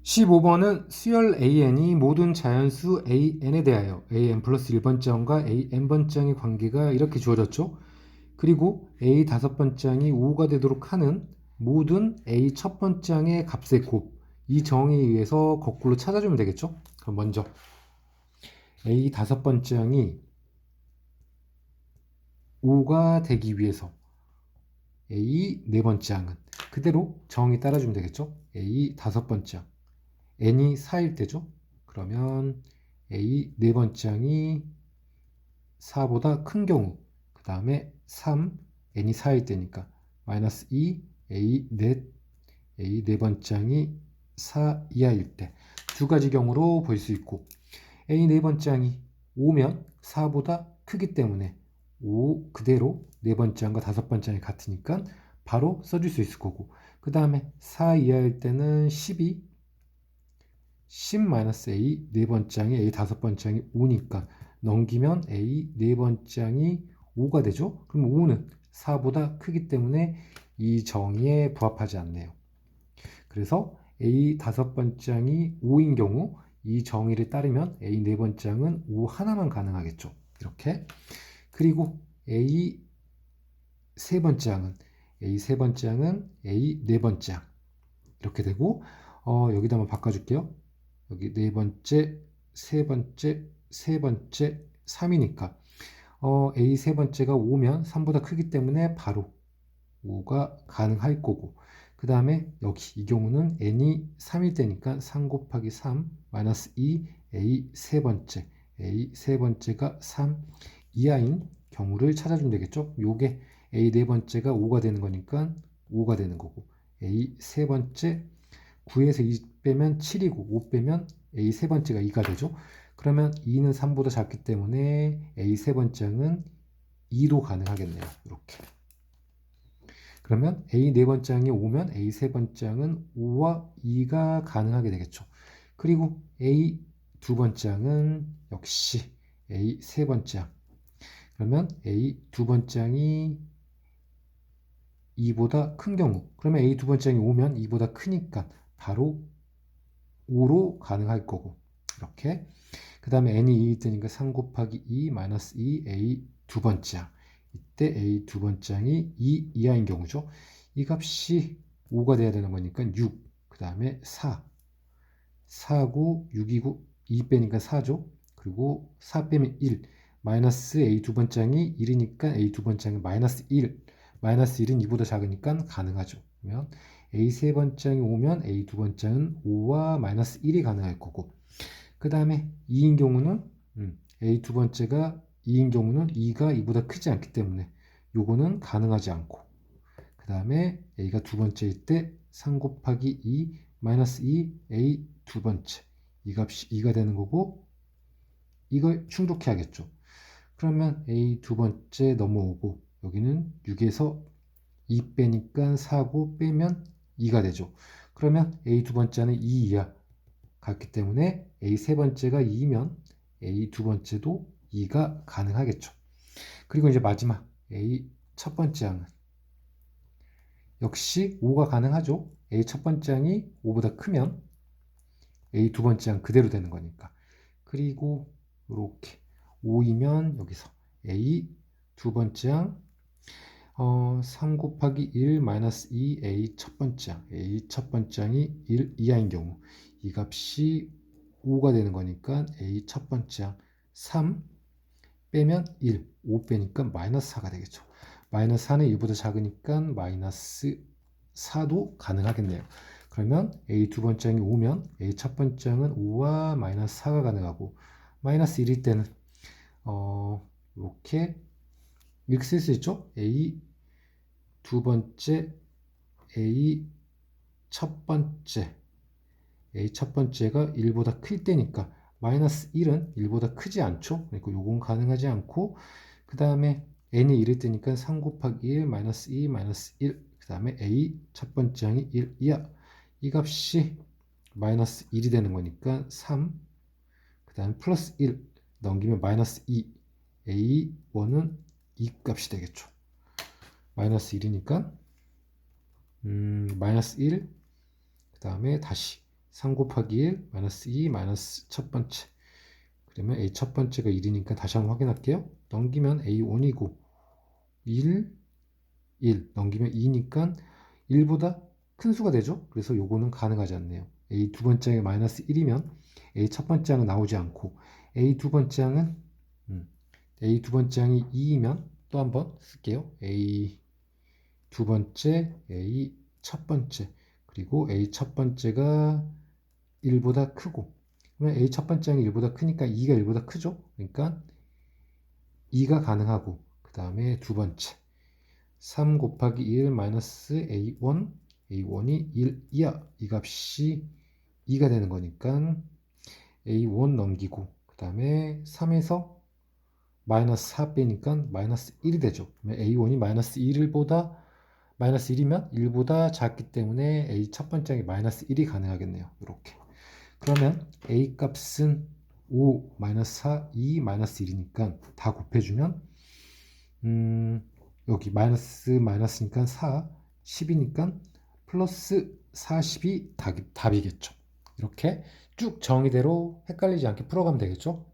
15번은 수열 AN이 모든 자연수 AN에 대하여 AN 플러스 1번째 항과 AN번째 항의 관계가 이렇게 주어졌죠. 그리고 A 다섯 번째 항이 5가 되도록 하는 모든 A 첫 번째 항의 값의 곱, 이 정의에 의해서 거꾸로 찾아주면 되겠죠. 그럼 먼저 A 다섯 번째 항이 5가 되기 위해서 A 네 번째 항은 그대로 정의 따라주면 되겠죠. A 다섯 번째 항 n이 4일 때죠. 그러면 a 네 번째 항이 4보다 큰 경우, 그 다음에 3, n이 4일 때니까 마이너스 2, a 네 번째 항이 4 이하일 때 두 가지 경우로 볼 수 있고, a 네 번째 항이 5면 4보다 크기 때문에 5 그대로 네 번째 항과 다섯 번째 항이 같으니까 바로 써줄 수 있을 거고, 그 다음에 4 이하일 때는 12, 10-a 네 번째 항이 a 다섯 번째 항이 5니까 넘기면 a 네 번째 항이 5가 되죠. 그럼 5는 4보다 크기 때문에 이 정의에 부합하지 않네요. 그래서 a 다섯 번째 항이 5인 경우 이 정의를 따르면 a 네 번째 항은 5 하나만 가능하겠죠. 이렇게. 그리고 a 세 번째 항은 a 네 번째 항 이렇게 되고, 여기다 한번 바꿔줄게요. 여기 네 번째, 세 번째, 세 번째, 3이니까 A 세 번째가 5면 3보다 크기 때문에 바로 5가 가능할 거고, 그 다음에 여기 이 경우는 n이 3일 때니까 3 곱하기 3 마이너스 2 A 세 번째가 3 이하인 경우를 찾아주면 되겠죠. 요게 A 네 번째가 5가 되는 거니까 5가 되는 거고, A 세 번째 9에서 2 빼면 7이고 5 빼면 A 세 번째가 2가 되죠. 그러면 2는 3보다 작기 때문에 A 세 번째 항은 2로 가능하겠네요. 이렇게. 그러면 A 네 번째 항이 5면 A 세 번째 항은 5와 2가 가능하게 되겠죠. 그리고 A 두 번째 항은 역시 A 세 번째 항. 그러면 A 두 번째 항이 2보다 큰 경우, 그러면 A 두 번째 항이 5면 2보다 크니까 바로 5로 가능할 거고, 이렇게. 그 다음에 n이 2일 때니까 3 곱하기 2 마이너스 2 a 두 번째 항, 이때 a 두 번째 항이 2 이하인 경우죠. 이 값이 5가 돼야 되는 거니까 6, 그 다음에 4고 6이고 2 빼니까 4죠. 그리고 4 빼면 1, 마이너스 a 두 번째 항이 1이니까 a 두 번째 항이 마이너스 1, 마이너스 1은 2보다 작으니까 가능하죠. 그러면 a 세 번째 항이 5면 a 두 번째 항은 5와 마이너스 1이 가능할 거고, 그 다음에 2인 경우는 a 두 번째가 2인 경우는 2가 2보다 크지 않기 때문에 요거는 가능하지 않고, 그 다음에 a가 두 번째일 때 3 곱하기 2 마이너스 2 a 두 번째, 이 값이 2가 되는 거고, 이걸 충족해야겠죠. 그러면 a 두 번째 넘어오고 여기는 6에서 2 빼니까 4고 빼면 2가 되죠. 그러면 a 두 번째는 2 이하 같기 때문에 a 세 번째가 2면 a 두 번째도 2가 가능하겠죠. 그리고 이제 마지막 a 첫 번째 항은 역시 5가 가능하죠. a 첫 번째 항이 5보다 크면 a 두 번째 항 그대로 되는 거니까. 그리고 이렇게 5이면 여기서 a 두 번째 항 3 곱하기 1 마이너스 2 a 첫 번째 항, a 첫 번째 항이 1 이하인 경우 이 값이 5가 되는 거니까 a 첫 번째 항 3 빼면 1, 5 빼니까 마이너스 4가 되겠죠. 마이너스 4는 1보다 작으니까 마이너스 4도 가능하겠네요. 그러면 a 두 번째 항이 5면 a 첫 번째 항은 5와 마이너스 4가 가능하고, 마이너스 1일 때는 이렇게 이렇게 쓸 수 있죠. a 두 번째, a 첫 번째, a 첫 번째가 1보다 클 때니까 마이너스 1은 1보다 크지 않죠. 그러니까 요건 가능하지 않고, 그 다음에 n이 1일 때니까 3 곱하기 1 마이너스 2 마이너스 1, 그 다음에 a 첫 번째 항이 1 이하, 이 값이 마이너스 1이 되는 거니까 3, 그 다음에 플러스 1 넘기면 마이너스 2, a1은 2 값이 되겠죠. 마이너스 1이니까 마이너스 1, 그 다음에 다시 3 곱하기 1 마이너스 2 마이너스 첫 번째. 그러면 A 첫 번째가 1이니까 다시 한번 확인할게요. 넘기면 A1이고 1 넘기면 2니까 1보다 큰 수가 되죠. 그래서 요거는 가능하지 않네요. A 두 번째 항이 마이너스 1이면 A 첫 번째 항은 나오지 않고 A 두 번째 항은 A 두 번째 항이 2이면 또 한번 쓸게요. A 두 번째, A 첫 번째, 그리고 A 첫 번째가 1보다 크고, 그러면 A 첫 번째 항이 1보다 크니까 2가 1보다 크죠? 그러니까 2가 가능하고, 그 다음에 두 번째 3 곱하기 1 마이너스 A1, A1이 1이야. 이 값이 2가 되는 거니까 A1 넘기고, 그 다음에 3에서 마이너스 4 빼니까 마이너스 1이 되죠. A1이 마이너스 1보다 마이너스 1이면 1보다 작기 때문에 A 첫 번째 항이 마이너스 1이 가능하겠네요. 이렇게. 그러면 A 값은 5, 마이너스 4, 2, 마이너스 1이니까 다 곱해주면 여기 마이너스니까 4, 10이니까 플러스 40이 답이겠죠. 이렇게 쭉 정의대로 헷갈리지 않게 풀어가면 되겠죠.